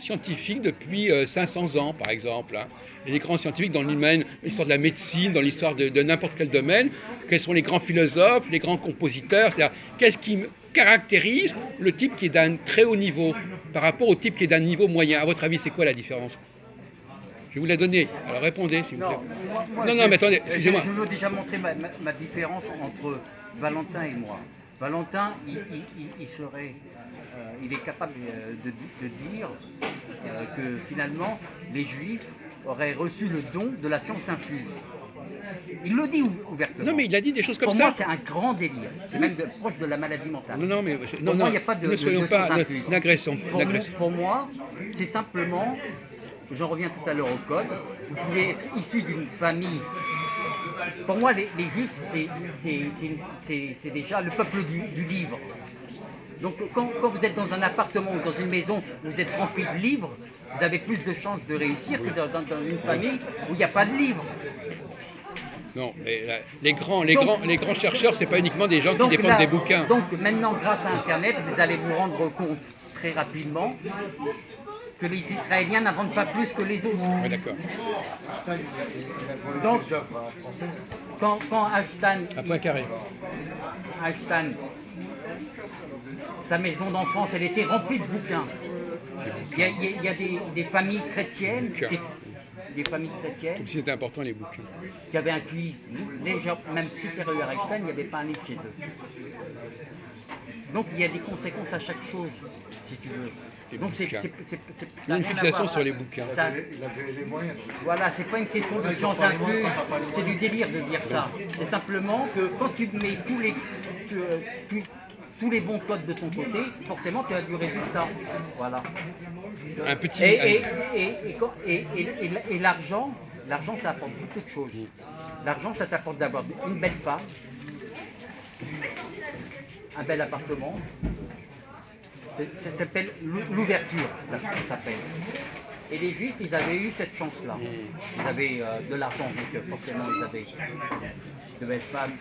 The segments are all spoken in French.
Scientifiques depuis 500 ans, par exemple. Hein. Il y a des grands scientifiques dans l'humaine, l'histoire de la médecine, dans l'histoire de n'importe quel domaine. Quels sont les grands philosophes, les grands compositeurs? Qu'est-ce qui caractérise le type qui est d'un très haut niveau par rapport au type qui est d'un niveau moyen? À votre avis, c'est quoi la différence? Je vais vous la donner. Alors répondez, s'il vous plaît. Non, non, mais attendez, excusez-moi. Je veux déjà montrer ma différence entre Valentin et moi. Valentin, il est capable de dire que finalement, les Juifs auraient reçu le don de la science infuse. Il le dit ouvertement. Non, mais il a dit des choses comme Pour ça. moi, c'est un grand délire. C'est même proche de la maladie mentale. Non, non, mais Pour moi, il n'y a pas de soyons science pas infuse. l'agressons. Pour moi, c'est simplement, j'en reviens tout à l'heure au code, vous pouvez être issu d'une famille. Pour moi, les Juifs, c'est déjà le peuple du livre. Donc quand vous êtes dans un appartement ou dans une maison où vous êtes rempli de livres, vous avez plus de chances de réussir que dans une famille où il n'y a pas de livres. Non, mais les grands chercheurs, c'est pas uniquement des gens qui dépendent des bouquins. Donc maintenant, grâce à Internet, vous allez vous rendre compte très rapidement que les Israéliens n'inventent pas plus que les autres. Oui, d'accord. Donc, quand Ashtan, Un point carré. sa maison d'enfance, elle était remplie de bouquins. Il y a des familles chrétiennes, Comme si c'était important les bouquins. qui avaient un QI légèrement, même supérieur à Einstein, il n'y avait pas un livre chez eux. Donc il y a des conséquences à chaque chose, si tu veux. Donc Il y a une fixation sur les bouquins. Voilà, c'est pas une question de science infuse, c'est du délire de dire ça. C'est simplement que quand tu mets tous les bons codes de ton côté, forcément tu as du résultat. Voilà. Un petit. Et l'argent, ça apporte beaucoup de choses. L'argent, ça t'apporte d'avoir une belle femme, un bel appartement. Ça s'appelle l'ouverture, ça s'appelle. Et les Juifs, ils avaient eu cette chance-là. Ils avaient de l'argent, donc forcément ils avaient de belles femmes.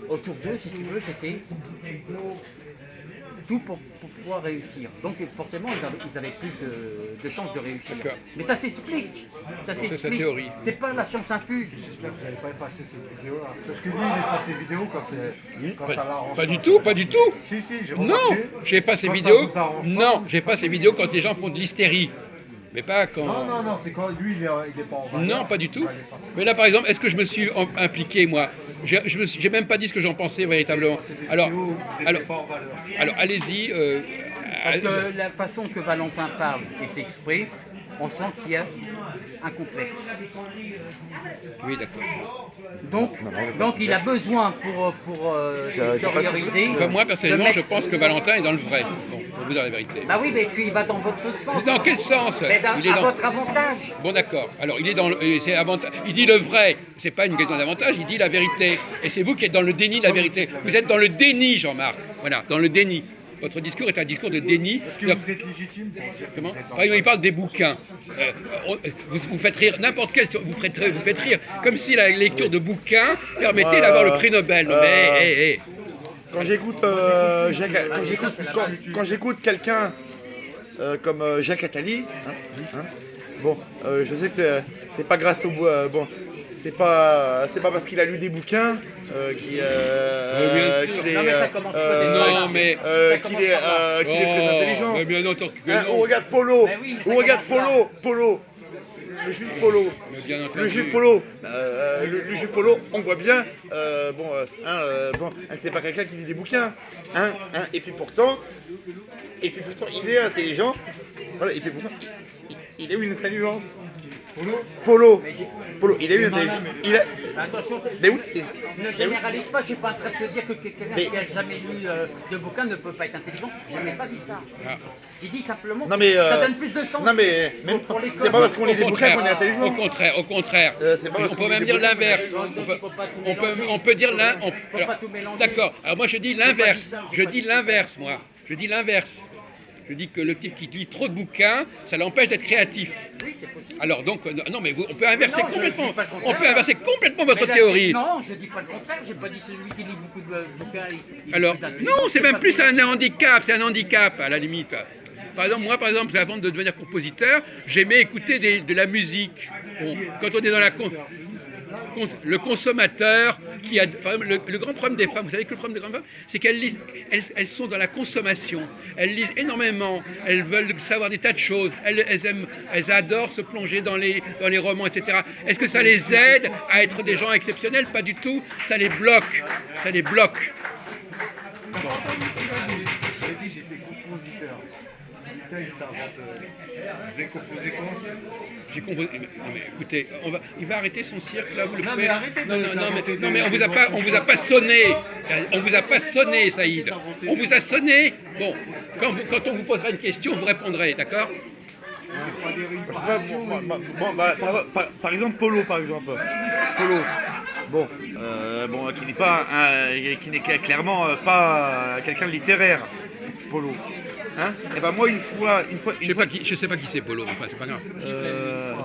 Autour d'eux, si tu veux, c'était tout pour pouvoir réussir. Donc forcément, ils avaient plus de chances de réussir. Mais ça s'explique. Ça C'est sa s'explique. théorie. C'est pas la science infuse. J'espère que vous n'allez pas effacer cette vidéo-là. Parce que lui, il efface les vidéos quand ça l'arrange. Pas du tout, pas du tout. Si, j'ai Non, remarqué. j'efface les Quand ça vidéos. vous arrange pas. Non, j'efface les vidéos quand les gens font de l'hystérie. Mais pas quand. Non, c'est quand lui, il est pas en valeur. Non, pas du tout. Il va l'effacer. Mais là, par exemple, est-ce que je me suis impliqué, moi? J'ai même pas dit ce que j'en pensais véritablement. Alors, Vous n'étiez pas en valeur. alors allez-y. Parce que la façon que Valentin parle et s'exprime, on sent qu'il y a un complexe. Oui, d'accord. Donc il a besoin pour extérioriser. Enfin, moi, personnellement, de je mettre- pense que Valentin est dans le vrai. Bon, pour vous dire la vérité. Bah oui, parce qu'il va dans votre sens. Mais dans quel sens? Mais Il est à dans. votre avantage. Bon, d'accord. Alors, il est dans. Il dit le vrai. C'est pas une question d'avantage. Il dit la vérité. Et c'est vous qui êtes dans le déni de la vérité. Vous êtes dans le déni, Jean-Marc. Voilà, dans le déni. Votre discours est un discours de déni. Est-ce que vous êtes légitime pour dire que Comment? vous êtes en Par exemple, il parle des bouquins. Vous faites rire n'importe quel. Vous faites rire comme si la lecture de bouquins permettait d'avoir le prix Nobel. Non, mais Quand j'écoute quand j'écoute quelqu'un comme Jacques Attali, bon, je sais que c'est pas grâce au bon, c'est pas parce qu'il a lu des bouquins qu'il est Non, mais ça commence pas des non, mais. qu'il est très intelligent. Mais bien entendu que Hein, non. on regarde Polo, Mais oui, mais ça on regarde commence Polo, le juge Polo. Mais bien entendu. Le juge Polo, le juge Polo, on voit bien, que c'est pas quelqu'un qui lit des bouquins, et puis pourtant, il est intelligent, voilà, et puis pourtant, il a eu une intelligence. Polo, il a eu une intelligence. Attention, Mais oui. ne généralise pas, je suis pas en train de te dire que quelqu'un qui n'a jamais lu de bouquin ne peut pas être intelligent. Je n'ai pas dit ça. Ah. J'ai dit simplement Non, mais, que ça donne plus de chance. Non mais pour les c'est pas parce qu'on lit des bouquins qu'on est Au intelligent. contraire. C'est pas parce On qu'on peut même lit dire des bouquins. l'inverse. On peut dire l'un. Faut pas tout mélanger. D'accord. Alors moi je dis l'inverse. Je dis l'inverse, moi. Je dis l'inverse. Je dis que le type qui lit trop de bouquins, ça l'empêche d'être créatif. Oui, c'est possible. Alors donc, non mais on peut inverser Non, je complètement. dis pas le contraire. On peut inverser complètement votre Mais là, théorie. Non, je dis pas le contraire. J'ai pas dit celui qui lit beaucoup de bouquins. Il est Alors, plus intelligent. non, c'est même pas plus tout. un handicap, c'est un handicap à la limite. Par exemple, moi, avant de devenir compositeur, j'aimais écouter de la musique. Bon, quand on est dans le consommateur qui a, par exemple, le grand problème des femmes, vous savez que le problème des grandes femmes, c'est qu'elles lisent, elles sont dans la consommation, elles lisent énormément, elles veulent savoir des tas de choses, elles adorent se plonger dans les romans, etc. Est-ce que ça les aide à être des gens exceptionnels? Pas du tout, ça les bloque, ça les bloque. J'ai dit j'étais compositeur. Putain, il s'invente. Vous avez composé comment? J'ai compris. Non, mais écoutez, il va arrêter son cirque là, vous le Non, faites. mais arrêtez de- Non, mais on vous a pas sonné. On vous a pas sonné, Saïd. On vous a sonné. Bon, quand on vous posera une question, vous répondrez, d'accord? C'est pas des rimes. Je sais pas, bon, par exemple, Polo, par exemple. Polo. Bon, qui n'est pas, qui n'est clairement pas quelqu'un de littéraire. Polo. Hein? Et ben moi, une fois. Je sais pas qui c'est Polo, enfin c'est pas grave.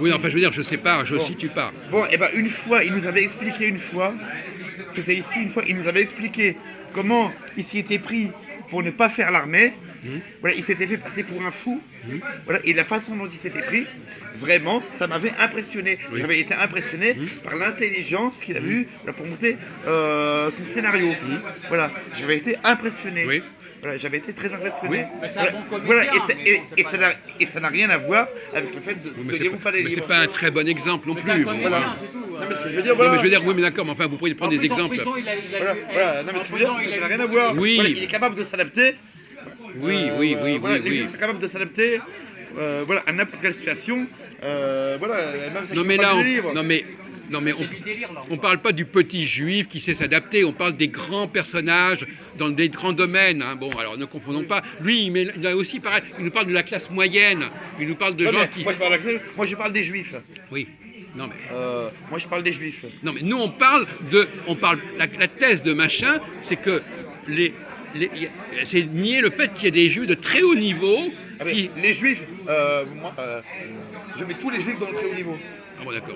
Oui, enfin je veux dire, je sais pas, je situe pas. Bon, et ben une fois, il nous avait expliqué une fois. C'était ici une fois, il nous avait expliqué comment il s'y était pris pour ne pas faire l'armée. Voilà, il s'était fait passer pour un fou. Voilà, et la façon dont il s'était pris, vraiment, ça m'avait impressionné. Oui. J'avais été impressionné par l'intelligence qu'il a eue pour monter son scénario. Voilà, j'avais été impressionné. Oui. Voilà, j'avais été très impressionné. Oui. Mais c'est un bon comédien, Voilà, mais bon, c'est et ça n'a rien à voir avec le fait de Mais lire ou pas les mais c'est livres. pas un très bon exemple non c'est un plus. comédien, Voilà. c'est tout. Non, mais ce que je veux dire, Non, voilà. mais je veux dire, oui, mais d'accord, mais enfin vous pourriez prendre des En exemples. prison, il a Voilà, lu- voilà, non mais en ce que je veux dire, prison, il ça a n'a lu rien à beaucoup. voir. Oui. Voilà, il est capable de s'adapter. Oui. Voilà, les gens sont capables de s'adapter. Voilà, à n'importe quelle situation. Voilà, même si Non ils mais font là, pas de livres. non mais C'est du délire, là. on parle pas du petit juif qui sait s'adapter, on parle des grands personnages dans des grands domaines. Hein. Bon, alors ne confondons pas. Lui, il a aussi pareil, il nous parle de la classe moyenne, il nous parle de Ouais, gens mais qui... moi, je parle des juifs. Oui, non mais... Moi, je parle des juifs. Non mais nous la thèse de machin, c'est que c'est nier le fait qu'il y a des juifs de très haut niveau Ah, mais qui... les juifs, moi, je mets tous les juifs dans le très haut niveau. Ah bon d'accord.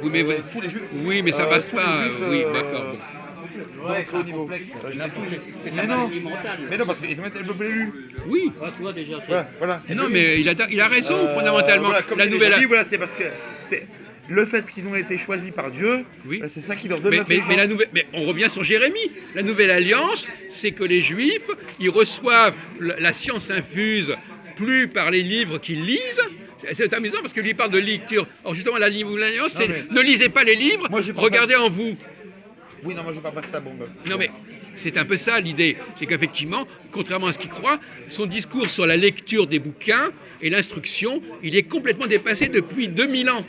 Oui mais, Tous les juifs. oui, mais ça passe tous les pas. juifs, Oui d'accord. Bon. Dans le Ouais, très haut c'est un niveau. complexe, Je c'est mets tous les juifs. de Mais la non, maladie mentale. mais non, parce qu'ils ont été élus. Oui. Ouais, toi déjà, c'est... Voilà, voilà. Non mais il a raison fondamentalement. Voilà, comme La je l'ai nouvelle... déjà dit, voilà, c'est parce que c'est le fait qu'ils ont été choisis par Dieu, Oui. c'est ça qui leur donne Mais l'intelligence. mais on revient sur Jérémie. La nouvelle alliance, c'est que les Juifs, ils reçoivent la science infuse plus par les livres qu'ils lisent. C'est amusant parce que lui parle de lecture. Or justement, la nouvelle alliance, c'est mais- ne lisez pas les livres, Moi, j'ai pas regardez en vous. Oui, non, moi je parle pas de ça, bon. Non mais c'est un peu ça l'idée. C'est qu'effectivement, contrairement à ce qu'il croit, son discours sur la lecture des bouquins et l'instruction, il est complètement dépassé depuis 2000 ans.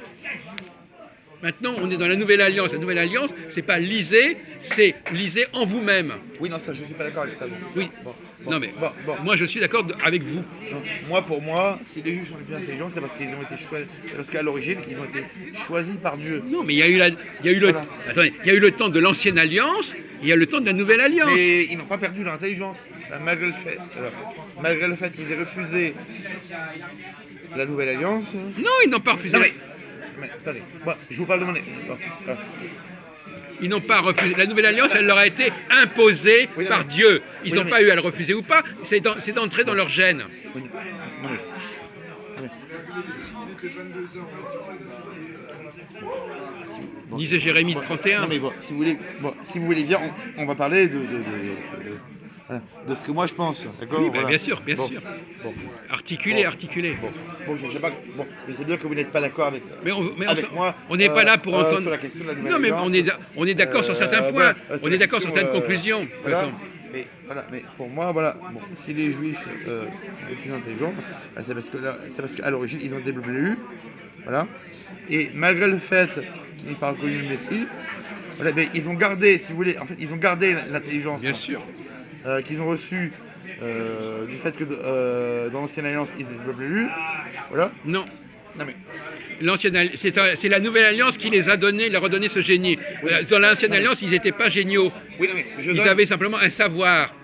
Maintenant, on est dans la Nouvelle Alliance. La Nouvelle Alliance, c'est pas lisez, c'est lisez en vous-même. Oui, non, ça, je suis pas d'accord avec ça. Bon. Oui. Bon, Non mais bon. moi, je suis d'accord avec vous. Non, moi, pour moi, si les juifs sont les plus intelligents, c'est parce qu'ils ont été choisis. Parce qu'à l'origine, ils ont été choisis par Dieu. Non, mais il y a eu Voilà. il y a eu le temps de l'Ancienne Alliance, et il y a le temps de la Nouvelle Alliance. Mais ils n'ont pas perdu leur intelligence. Malgré le fait qu'ils aient refusé la nouvelle alliance. Non, ils n'ont pas refusé. Non mais attendez, moi, je vous parle de mon. Voilà. Ils n'ont pas refusé. La Nouvelle Alliance, elle leur a été imposée Oui, non, par mais- Dieu. Ils oui, n'ont non, pas mais- eu à le refuser ou pas. C'est d'entrer dans leur gène. Oui, non, mais- Disait Jérémie Bon, 31. Non mais bon, si vous voulez bien, on va parler voilà, de ce que moi je pense, d'accord? Oui, bah, Voilà. bien sûr, bien Bon, sûr. Bon, Articulé, Bon. articulé. bon, je sais pas. Bon, je sais bien que vous n'êtes pas d'accord avec. Mais avec moi. on n'est pas là pour entendre. Sur la question de la nouvelle Non, mais alliance. on est d'accord sur certains points. Voilà, On sur est la d'accord sur question, certaines conclusions. de toute Voilà. façon. Mais pour moi, voilà, bon, si les juifs sont les plus intelligents, c'est parce qu'à l'origine, ils ont développé le voilà. Et malgré le fait qu'ils n'aient pas reconnu le Messie, voilà, mais ils ont gardé, si vous voulez, en fait, ils ont gardé l'intelligence Bien sûr. qu'ils ont reçue du fait que dans l'ancienne alliance, ils ont développé le voilà. Non. Non mais, C'est la Nouvelle Alliance qui les a donné, leur a donné ce génie. Dans l'Ancienne Alliance, ils n'étaient pas géniaux. oui, non mais, Ils avaient simplement un savoir.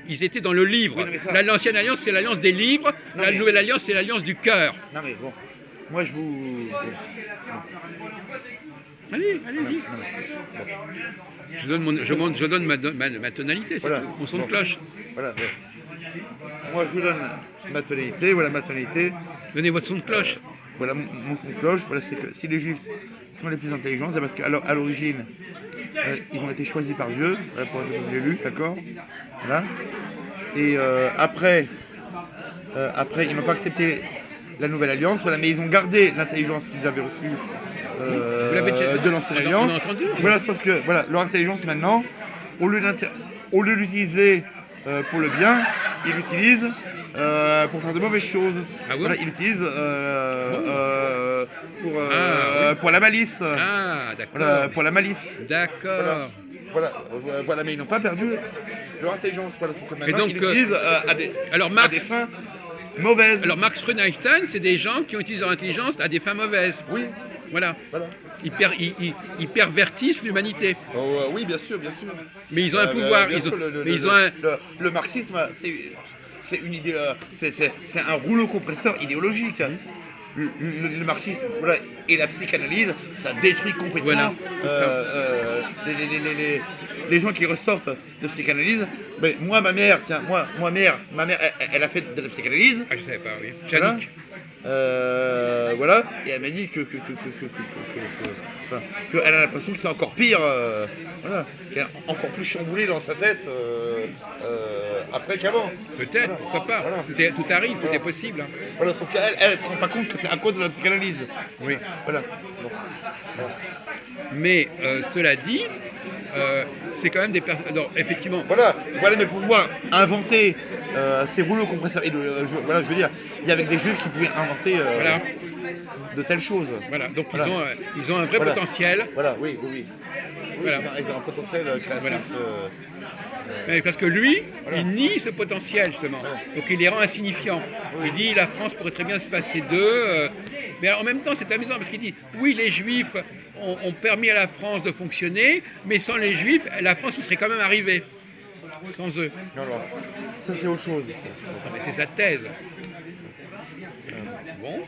Ils étaient dans le livre. Oui, non, mais ça- L'Ancienne Alliance, c'est l'alliance des livres. Non, La mais- Nouvelle Alliance, c'est l'alliance du cœur. non mais bon, moi je vous. Allez, allez-y. Je donne ma tonalité, c'est Voilà. tout, mon son de Bon. cloche. Voilà. moi je vous donne ma tonalité, voilà ma tonalité, Donnez votre son de cloche. voilà mon son de cloche, voilà c'est que si les juifs sont les plus intelligents, c'est parce qu'à l'origine, ils ont été choisis par Dieu, voilà, pour être élus, d'accord. Voilà. Et après, ils n'ont pas accepté la nouvelle alliance, voilà, mais ils ont gardé l'intelligence qu'ils avaient reçue Vous l'avez déjà- de l'ancienne on a alliance. entendu. Voilà, sauf que voilà, leur intelligence maintenant, au lieu de l'utiliser pour le bien, ils l'utilisent pour faire de mauvaises choses. Ah bon Voilà, ils l'utilisent Ah, pour la malice. Ah, d'accord. Voilà, pour la malice. D'accord. Voilà, mais ils n'ont pas perdu leur intelligence. Voilà, sauf que maintenant, donc, ils l'utilisent alors, à Marx, des fins mauvaises. alors Marx Freudenstein, c'est des gens qui utilisent leur intelligence à des fins mauvaises. Oui, Voilà. voilà. Ils pervertissent l'humanité. Oui, bien sûr, bien sûr. Mais ils ont un pouvoir. Bien Ils sûr, ont, mais ils ont un. le marxisme, c'est une idée, c'est un rouleau compresseur idéologique. Le marxisme, voilà, et la psychanalyse, ça détruit complètement Voilà. les gens qui ressortent de psychanalyse. Mais moi, ma mère, elle a fait de la psychanalyse. Ah, je savais pas, oui. Voilà. Jannick. Voilà, et elle m'a dit qu'elle a l'impression que c'est encore pire, voilà, qu'elle est encore plus chamboulée dans sa tête après qu'avant. Peut-être, pourquoi pas. Voilà. Tout arrive, tout est possible. Hein. Voilà, sauf qu'elle ne se rend pas compte que c'est à cause de la psychanalyse. Oui. Voilà. Mais cela dit, c'est quand même des personnes. Alors, effectivement, Voilà, mais pour pouvoir inventer ces rouleaux compresseurs, et je veux dire, il y avait des juifs qui pouvaient inventer voilà. de telles choses. Voilà. Donc, Voilà. ils ont un vrai Voilà. potentiel. Voilà, oui. Voilà. Ils ont un potentiel créatif. Voilà. Mais parce que lui, Voilà. il nie ce potentiel justement. Donc il les rend insignifiants. Il dit la France pourrait très bien se passer d'eux. Mais en même temps, c'est amusant parce qu'il dit oui, les Juifs ont permis à la France de fonctionner, mais sans les Juifs, la France y serait quand même arrivée. Sans eux. Non, ça c'est autre chose. Non, mais c'est sa thèse. Bon.